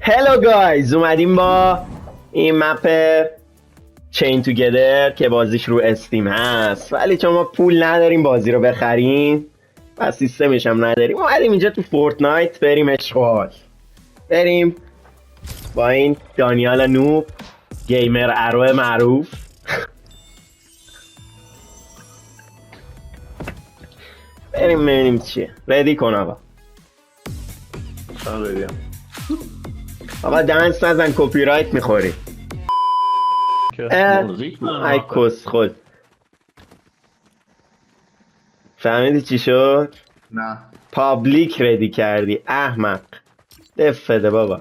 هلو گایز، اومدیم با این مپ چین توگیدر که بازیش رو استیم هست، ولی چون ما پول نداریم بازی رو بخریم و سیستمش هم نداریم، اومدیم اینجا تو فورتنایت بریم اشغال، بریم با این دانیال نوب گیمر ارو معروف بریم ببینیم چیه. ردی کن آقا. آقا دنس نزن، کپی رایت میخوری. ای کس خود. فهمیدی چی شد؟ نه پابلیک ردی کردی احمق. دف بده بابا.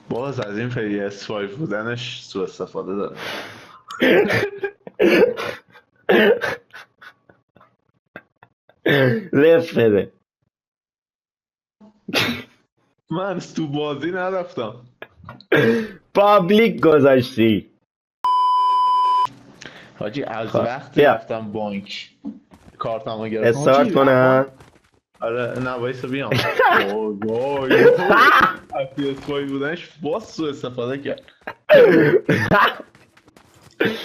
باز از این PS5 بودنش سوء استفاده داره. دف بده. من تو بازی نرفتم. پابلیک گذاشتی. حاجی از خب، وقتی بیا. رفتم بانک کارتمو گرفتم. استارت کنم. آره نه وایسا بیام. وای از PS5 بودنش باز سوء استفاده کرد.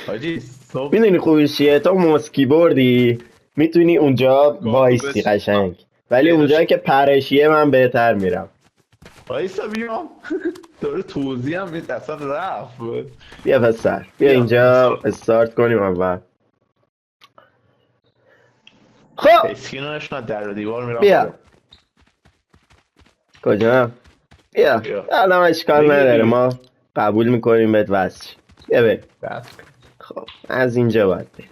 حاجی صبح میدونی خوبیش چیه؟ تو مسکی بردی میتونی اونجا وایسی قشنگ، ولی اونجایی که پرشیه من بهتر میرم. وایسا بیام. داره توضیح هم میده اصلا رفت. بیا پسر، بیا بیا. اینجا استارت کنیم اول. خب اسکینش نه در و دیوار میرم. بیا. کجا؟ بیا. الان اشکال نداره، ما قبول میکنیم بهت وصل. بیا بریم. خب از اینجا باید بریم.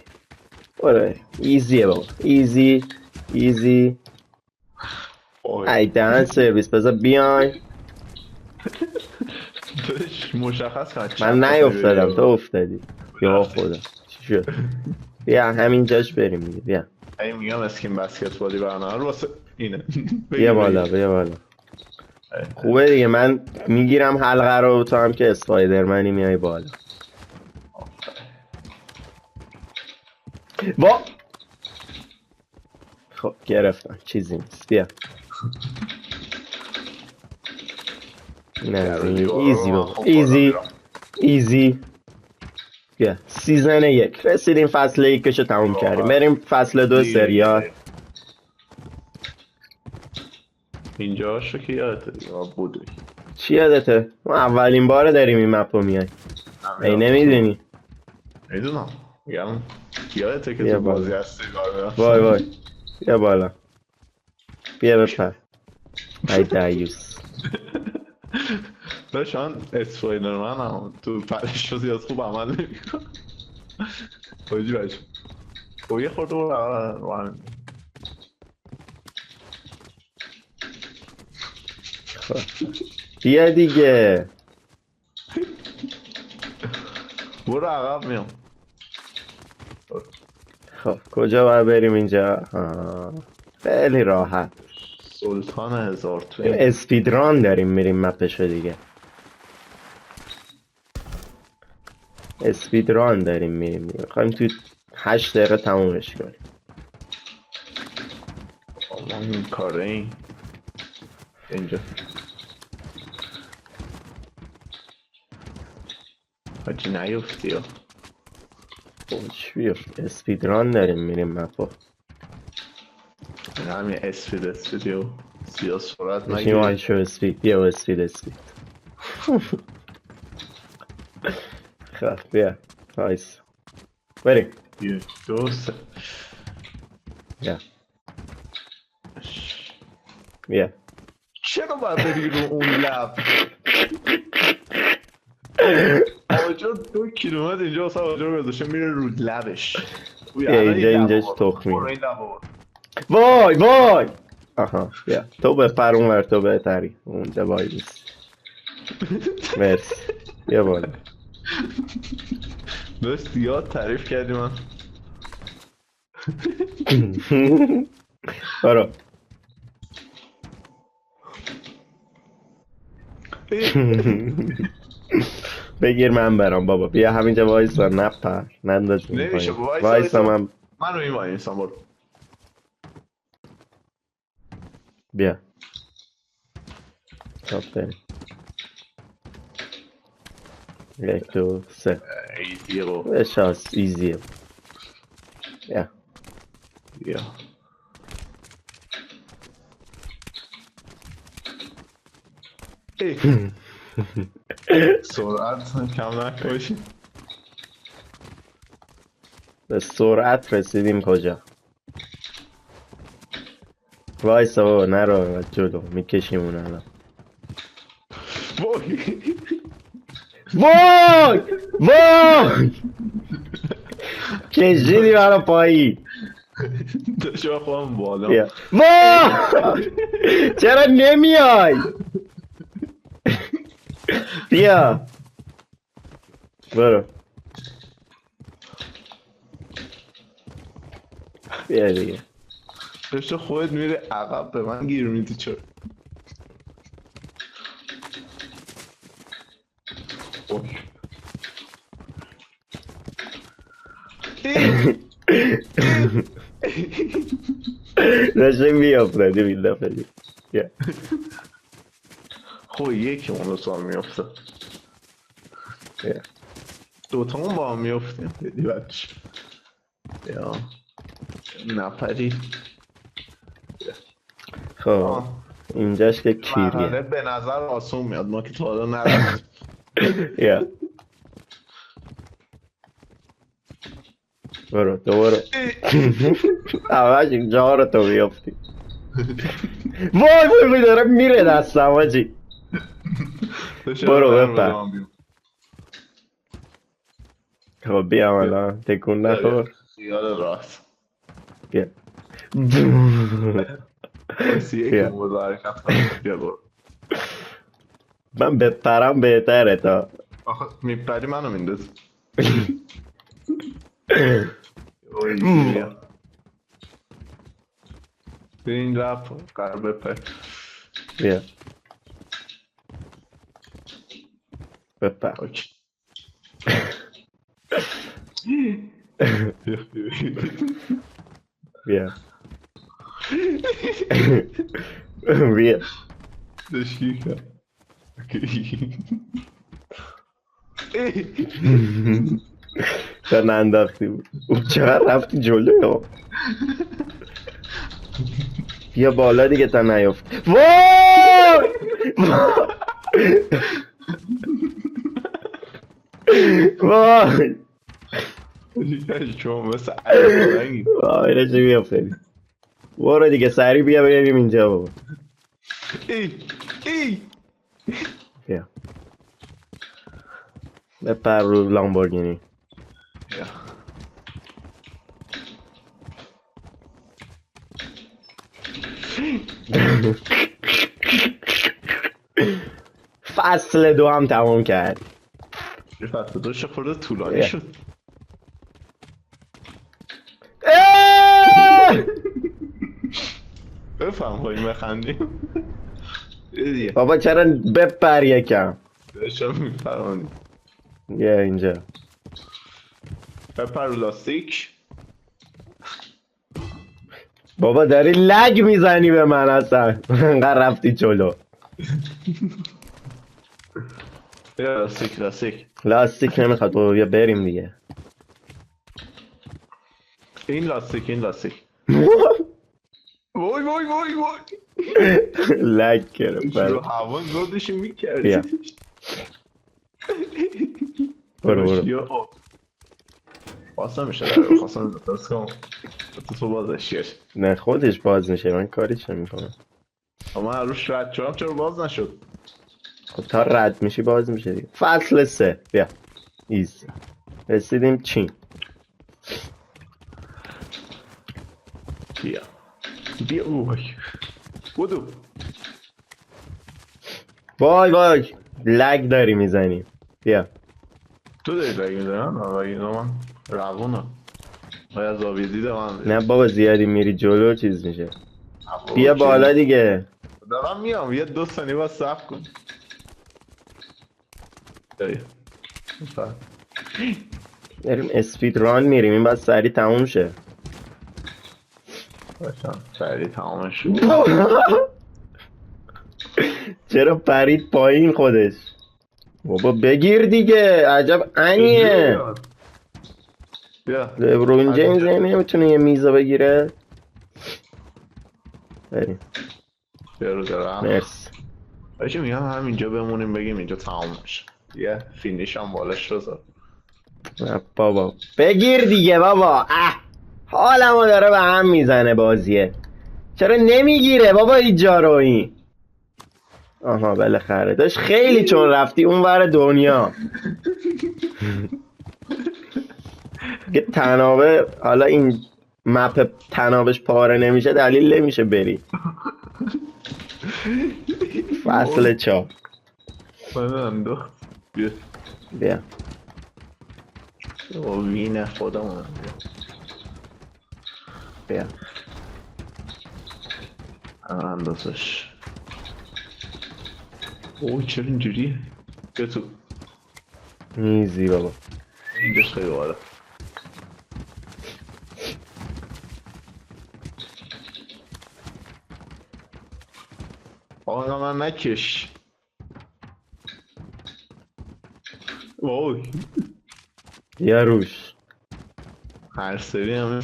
برو ایزیه بابا، ایزی ایزی. ای دهن سرویس، بذار بیاین. مشخص کنم من نیافتادم، تو افتادی. یا خدا چی شد؟ بیا همین جاش بریم دیگه. بیا این میگم اسکین بسکتبالی برنامه رو واسه اینه. بیا بالا، بیا بالا. خوبه دیگه، من میگیرم حلقه رو، تو هم که اسپایدرمنی میای بالا. با خب گرفتم، چیزی نیست. بیا نه ایزی بابا، ایزی ایزی. بیا سیزن 1 رسیدیم، فصل 1 تموم کردیم، بریم فصل 2 سریال. اینجا شو که یادته دیگه بوده. چی یادته؟ ما اولین بار داریم این مپ رو میای. ای نمیدونی؟ میدونم میگم یادته که بیا تو بازی بالا. هستی. وای وای بیا بالا. بیا بپر. ای دیوس. داشتن اسپایدرمن هم تو پرش رو زیاد خوب عمل نمیکن. بایدی بچه خب یه خورده رو همین. بیا دیگه. برو عقب میام. خب کجا باید بریم اینجا؟ خیلی راحت. سلطان هزار توی اسپیدران داریم میریم مپشو دیگه. اسپیدران داریم میریم دیگه، میخوایم تو 8 دقیقه تمومش کنیم. این کاره این اینجا هاچی نیفتی ها. چی بیفت؟ اسپیدران داریم میریم مپو. این همین اسپیدیو زیاد سرعت بشیم نگیری. آیشو اسپید. بیا اسپید. خب بیا نایس، بریم. یک دو سه. بیا چرا باید بری رو اون لب؟ آجا 2 کیلومتر اینجا واسه آجا رو گذاشته میره رو لبش. بیا اینجاش تخمی. برو این لب برو. وای وای. آها بیا تو بپر اونور، تو بهتری اونجا وای نیست. مرسی. بیا بالا. داشت زیاد تعریف کردی من. برو. بگیر من برام بابا. بیا همینجا وایسا، نپر ننداز. نمیشه وایسا من رو این وای نیستم. برو. بیا آفرین. 1 2 3 ایزیه با بشاس ایزیه. یا بیا ای سرعت کم نکاشی به سرعت رسیدیم کجا؟ وایسا بابا نرو جلو میکشیم اون الان. وای وای وای کشیدی برا پایی. داشتم خودم بالا بیا وای چرا نمیای؟ بیا برو بیا دیگه. داشت خودت میره عقب به من گیر میدی چرا وای. داشته میافتادی این دفعه دیگه. بیا خب یکی اون رو سال میافته بیا. دوتا اون با هم میافتیم بدی بچه یا نپری خب اینجاش که مرحله کیریه. به نظر آسون میاد ما که تا حالا نرفتیم یا برو دوباره همش اینجا رو تو بیافتی. وای وای وای داره میره دستم آجی. برو بپر. خب بیا الان تکون نخور. خیال راست بیا بایستی بیا. یکی موضوع حرکت کنم بیا برو من بپرم بهتره تا آخه میپری منو میندازی اوی بیا بیا این رفت قرار بپر بیا بپر. اوکی بیا بیا دشکی کرد تا ننداختی بود او چقدر رفتی جلو یا بیا بالا دیگه تا نیافت. وای وای چون مثل عیب وای رجی بیافتدی. برو دیگه سریع بیا بریم اینجا بابا. ای بیا بپر رو لامبورگینی. فصل 2 هم تمام کرد. فصل 2 خورده طولانی شد بفهم خواهیم بخندیم دیگه بابا چرا بپر یکم. داشتم میفرمانی بیا اینجا بپر رو لاستیک بابا داری لگ میزنی به من اصلا انقدر رفتی جلو. یا لاستیک لاستیک نمیخواد بابا بیا بریم دیگه. این لاستیک وای وای وای وای لگ گرفت. رو هوا زودشی میکردی بیا برو باز نمیشه در خواستم درست کنم تو بازش کرد نه خودش باز میشه من کاریش نمیکنم. اما هر روش رد شدم چرا باز نشد خب تا رد میشی باز میشه دیگه. فصل 3 بیا ایز رسیدیم چین. بیا اوی بودو وای وای لگ داری میزنی. بیا تو داری رگی میزنم من روونم باید زاویه دیده من نه بابا زیادی میری جلو چیز میشه. بیا بالا دیگه. دارم میام یه 2 ثانیه باید صبر کن داریم اسپید ران میریم این باید سریع تموم شه. باشم سریع تمام شد چرا پرید پایین خودش؟ بابا بگیر دیگه، عجب انیه. بیا لبرون جیمز نمیتونه یه میزو بگیره. بریم. بیا رو درم. مرسی. باشه میگم همینجا بمونیم بگیم اینجا تمام میشه. یه فینیش هم بالاش رو زد. نه بابا بگیر دیگه بابا. حالمو داره به هم میزنه بازیه. چرا نمیگیره بابا اینجا رو این؟ آها بالاخره داشت خیلی چون رفتی اون ور دنیا. که تنابه حالا این مپ تنابش پاره نمیشه دلیل نمیشه بری. فصل 4. من اندو بیا بیا او وینه خودمون. بیا اندازش. اوه چرا اینجوریه؟ بیا تو میزی بابا. اینجاش خیلی بالا. آقا من نکش. وای بیا روش. هر سری همه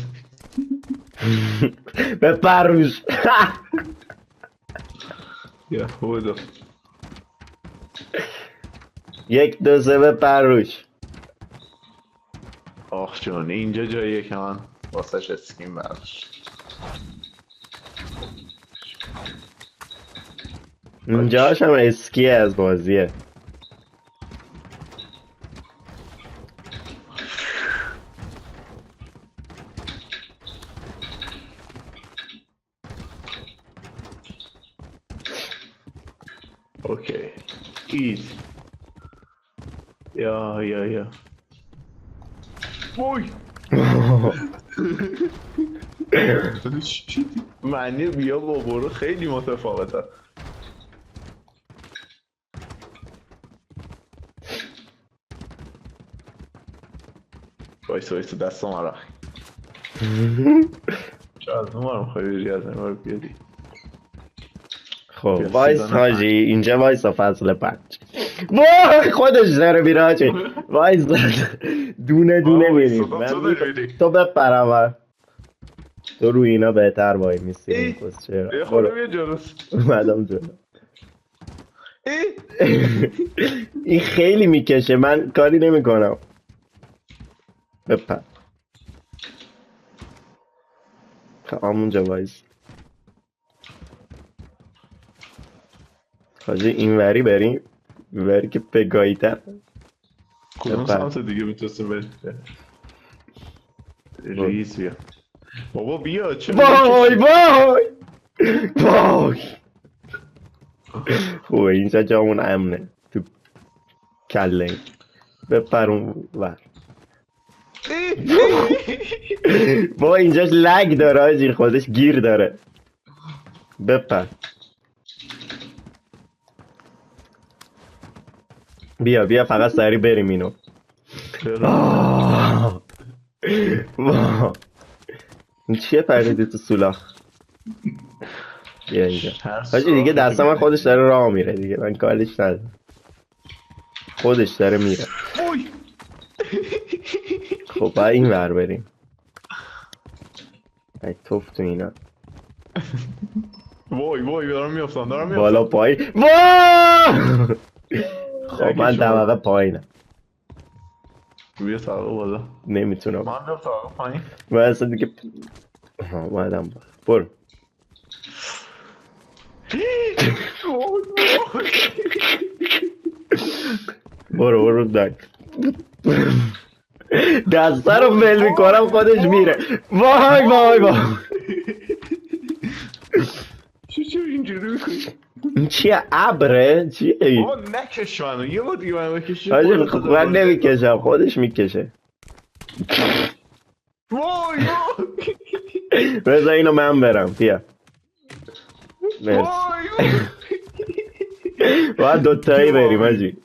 بپر روش. یا خدا. 1 2 3 بپر روش. آخ جون اینجا جاییه که من واسهش اسکیم برداشت. اینجاش هم اسکیه از بازیه. اوکی ایز یا وای معنی بیا با برو خیلی متفاوته. وایس دست ما را چه از اون رو خواهی بری از این رو بیادی. خب وایس حاجی اینجا وایس فصل 5. وای خودش داره میره حاجی. وایس دونه دونه میریم. تو بپرم. تو روی اینا بهتر وای میسی. یه خورده بیا جلوس. اومدم جلو. این خیلی میکشه من کاری نمی کنم. بپر همونجا وایس. حاجی این وری بریم. این وری که پگاهی تر. کدوم سمت دیگه میتونستیم بریم؟ ریز بیا بابا بیا چه وای وای وای. خوبه اینجا جامون امنه تو کله. بپر اون ور. با اینجاش لگ داره حاجی خودش گیر داره. بپر. بیا فقط سری بریم اینو. این چیه پریدی تو سولاخ؟ بیا اینجا حاجی دیگه دست من خودش داره راه میره دیگه من کارش ندارم. خودش داره میره. خب باید این ور بریم. ای توف تو اینا. وای دارم میافتم بالا پایین. وای خب من طبقه پایینم. بیا طبقه بالا. نمیتونم. من بیام طبقه پایین. من اصلا دیگه اومدم برو. برو دک. دسته رو ول میکنم خودش میره. وای چه اینجوری میکنی؟ این چیه ابره؟ چیه این؟ بابا نکش منو یه بار دیگه من بکشی. حاجی من نمیکشم خودش میکشه. وای بذار اینو من برم بیا. مرسی. باید دوتایی بریم حاجی.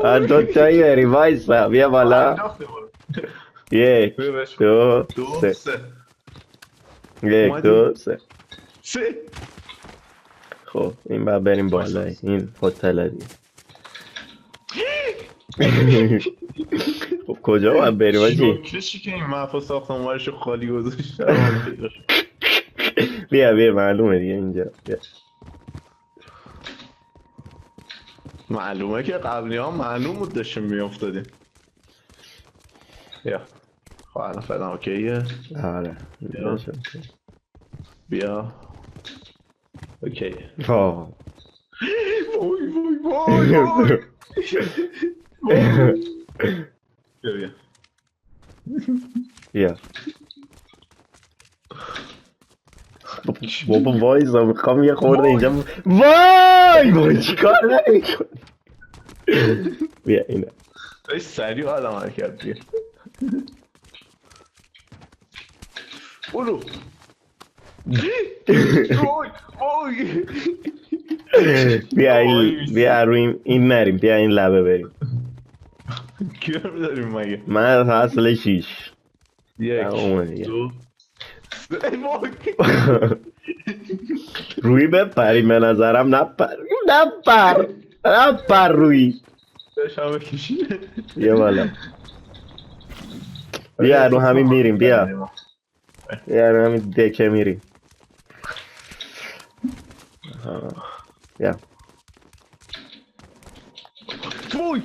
باید دوتایی بریم وایسا بیا بالا. 1 2 3 1 2 3. خب این باید بریم بالا این هتل دیگه. خب کجا باید بریم آجی؟ شوکشی که این محفا ساختمانش خالی گذاشته. بیا معلومه دیگه اینجا بیا. معلومه که قبلی ها معلوم بود داشتیم میافتادیم. بیا خب الان فعلا اوکیه. آره بیا اوکی. وای وای بیا بیا بابا وایزا میخوام یه خورده اینجا وای چیکار نمی‌کنی؟ بیا اینه ای سریع آدم حرکت بیا برو وای بیا روی این نریم بیا این لبه بریم. کیا رو داریم مگه؟ من اصل 6 یک دو روی بپریم به نظرم نپر روی داشتم بکشیم بیا بالا بیا رو همین میریم بیا رو همین دکه میریم بیا وای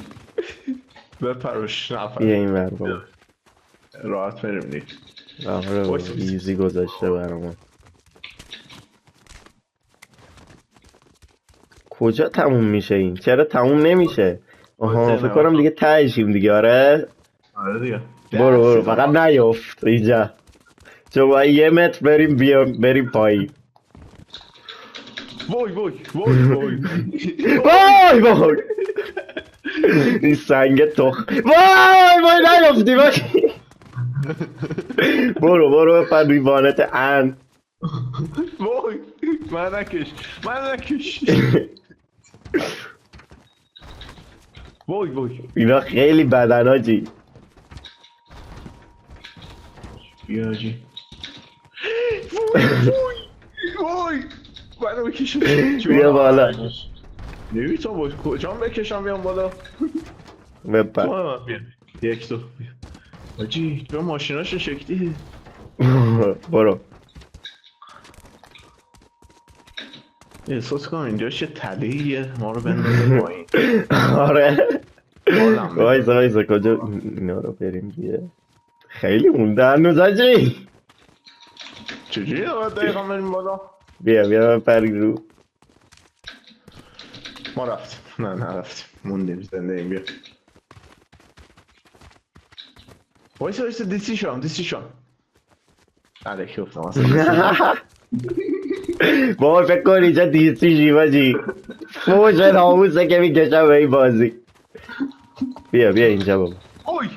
بپروش نفر بیا این ور بابا راحت بریم دیگه. آره ایزی گذاشته برامون. کجا تموم میشه این؟ چرا تموم نمیشه؟ آها فکر کنم دیگه تهشیم دیگه. آره دیگه برو فقط نیفت اینجا چون باید 1 متر بریم پایین. وای این سنگ تخ وای نیفتی برو بپر روی وانت ان. وای من نکش وای اینا خیلی بدن آجی. بیا جی وای منو بکشم بیا بالا نمیتونم باید کجام بکشم بیام بالا بپر یک دو آجی تو ماشیناش شکلی برو احساس کنم اینجا چه تلهیه ما رو بندازه پایین. آره وایسا کجا اینا رو بریم دیگه خیلی مونده هنوز آجی. چجوری دقیقا بریم بالا بیا بپری رو ما رفتیم نه رفتیم موندیم زنده ایم. بیا وایسا دیسیشان علیکی افتم اصلا بابا فکر کن اینجا دیسی شیواجی فوش ناموسه که میکشم به این بازی. بیا اینجا بابا اوی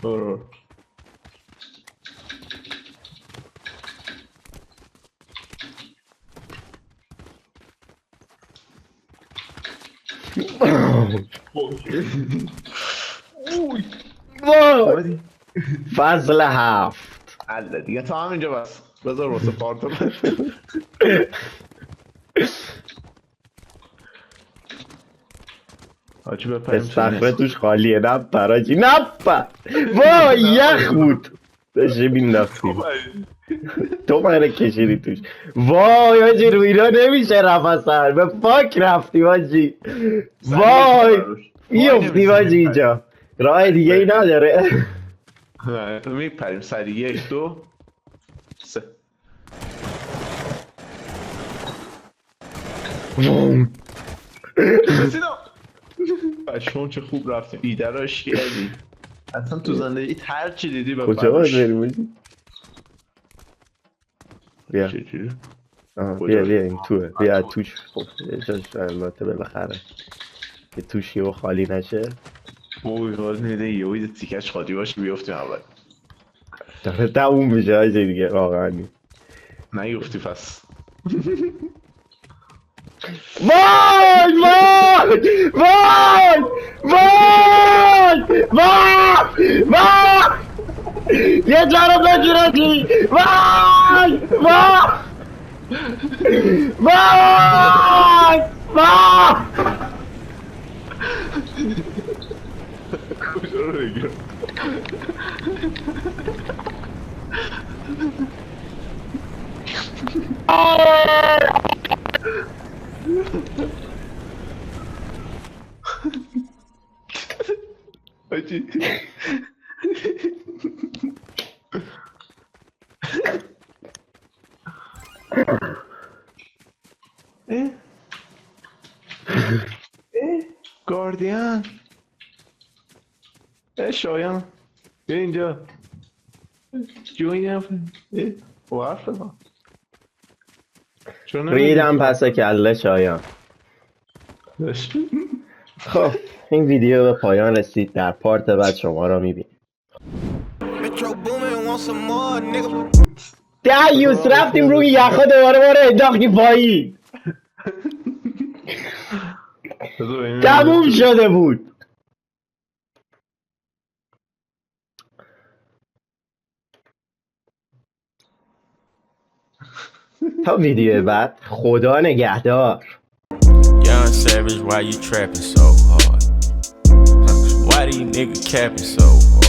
برو فصل 7 الله دیگه تا همینجا بس بذار واسه پارتو آجی بپریم استخره توش خالیه نپر آجی نپر وای یخ بود داشته مینداختیم تو منو کشیدی توش. وای آجی رو اینا نمیشه رفت اصلا به فاک رفتیم آجی. وای میفتیم آجی اینجا راه دیگه ای نداره. میپریم سری 1 2 3 پشمون چه خوب رفتیم ایده رو عشق کردی اصلا تو زندگی هر چی دیدی به کجا باید بریم؟ بیا این توه بیا توش. خب جاش البته بالاخره که توش یهو خالی نشه. اوی خواهد میده یهوی تیکش خالی باشه بیافتیم اول داره تموم میشه آجه دیگه واقعا نیفتی پس. وای یه جا رو بگیرتی. وای وای وای کجا رو بگیرم؟ حاجی اه گاردین شایان بیا اینجا جوین وارف ما ریدم پس کله شایان. خب این ویدیو به پایان رسید. در پارت بعد شما را میبینیم. دیوس رفتیم روی یخا دوباره ما رو انداختیم پایین. تموم شده بود. تا ویدیو بعد خدا نگهدار. Young Savage, why you trapping so hard? Why these niggas capping so hard?